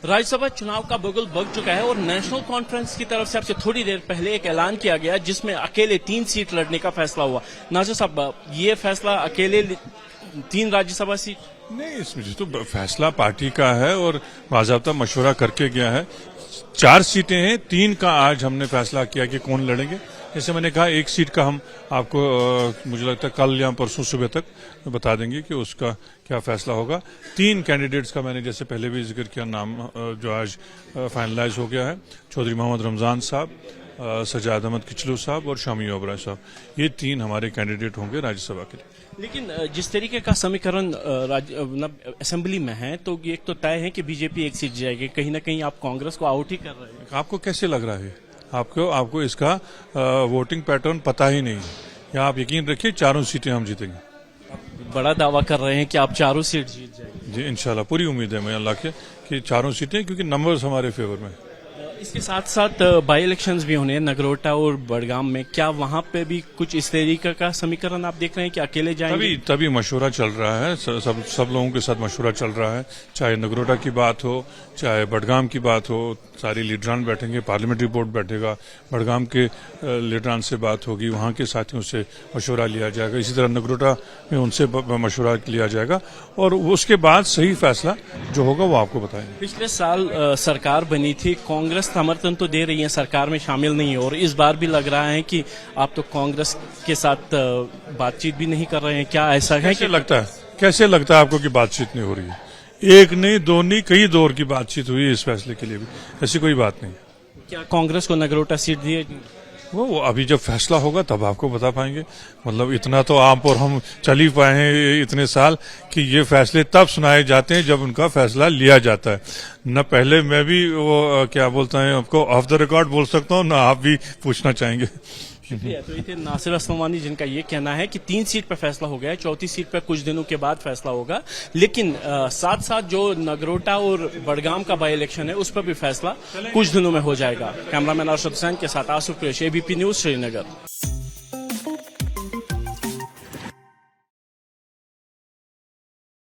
राज्यसभा चुनाव का बगल बग चुका है और नेशनल कॉन्फ्रेंस की तरफ से अब से थोड़ी देर पहले एक ऐलान किया गया जिसमें अकेले 3 सीट लड़ने का फैसला हुआ। नाज़िर साहब, ये फैसला अकेले 3 राज्यसभा सीट नहीं, इसमें तो फैसला पार्टी का है और बाज़ाब्ता मशवरा करके गया है। 4 सीटें हैं, 3 का आज हमने फैसला किया कि कौन लड़ेंगे। जैसे मैंने कहा, 1 सीट का हम आपको मुझे लगता है कल या परसों सुबह तक बता देंगे कि उसका क्या फैसला होगा। 3 कैंडिडेट्स का मैंने जैसे पहले भी जिक्र किया, नाम जो आज फाइनलाइज हो गया है। चौधरी मोहम्मद रमजान साहब, सजाद अहमद किचलू साहब और शामी ओबराय साहब, ये 3 हमारे कैंडिडेट होंगे राज्यसभा के लिए। लेकिन जिस तरीके का समीकरण असेंबली में है, तो एक तो तय है कि बीजेपी 1 सीट जाएगी। कहीं ना कहीं आप कांग्रेस को आउट ही कर रहे हैं। आपको कैसे लग रहा है? आपको इसका वोटिंग पैटर्न पता ही नहीं है, या आप यकीन रखिए 4 सीटें हम जीतेंगे। बड़ा दावा कर रहे हैं कि आप 4 सीट जीत जाएंगे। जी, इंशाल्लाह, पूरी उम्मीद है मैं अल्लाह के कि 4 सीटें, क्योंकि नंबर्स हमारे फेवर में। इसके साथ साथ बाई इलेक्शंस भी होने हैं नगरोटा और बड़गाम में। क्या वहां पे भी कुछ इस तरीके का समीकरण आप देख रहे हैं कि अकेले जाएंगे? तभी मशवरा चल रहा है, सब लोगों के साथ मशवरा चल रहा है। चाहे नगरोटा की बात हो, चाहे बड़गाम की बात हो, सारी लीडरान बैठेंगे, पार्लियामेंट्री बोर्ड बैठेगा, बड़गाम के लीडरान से बात होगी, वहां के साथियों से मशवरा लिया जाएगा। इसी तरह नगरोटा में उनसे मशवरा लिया जाएगा और उसके बाद सही फैसला जो होगा वो आपको बताएंगे। पिछले साल सरकार बनी थी, कांग्रेस समर्थन तो दे रही है, सरकार में शामिल नहीं है, और इस बार भी लग रहा है कि आप तो कांग्रेस के साथ बातचीत भी नहीं कर रहे हैं। क्या ऐसा है? कैसे लगता है आपको कि बातचीत नहीं हो रही है? 1 नहीं, 2 नहीं, कई दौर की बातचीत हुई है इस फैसले के लिए भी। ऐसी कोई बात नहीं। क्या कांग्रेस को नगरोटा सीट दी? वो अभी जब फैसला होगा तब आपको बता पाएंगे। मतलब इतना तो आप और हम चल ही पाए हैं इतने साल कि ये फैसले तब सुनाए जाते हैं जब उनका फैसला लिया जाता है। न पहले मैं भी वो क्या बोलता है आपको ऑफ द रिकॉर्ड बोल सकता हूँ, न आप भी पूछना चाहेंगे। शुक्रिया। तो ये थे नासिर असलमानी, जिनका ये कहना है कि 3 सीट पर फैसला हो गया है, 4थी सीट पर कुछ दिनों के बाद फैसला होगा। लेकिन साथ साथ जो नगरोटा और बड़गाम का बाई इलेक्शन है उस पर भी फैसला कुछ दिनों में हो जाएगा। कैमरामैन अरशद हुसैन के साथ आसिफ कुरैशी, ABP न्यूज, श्रीनगर।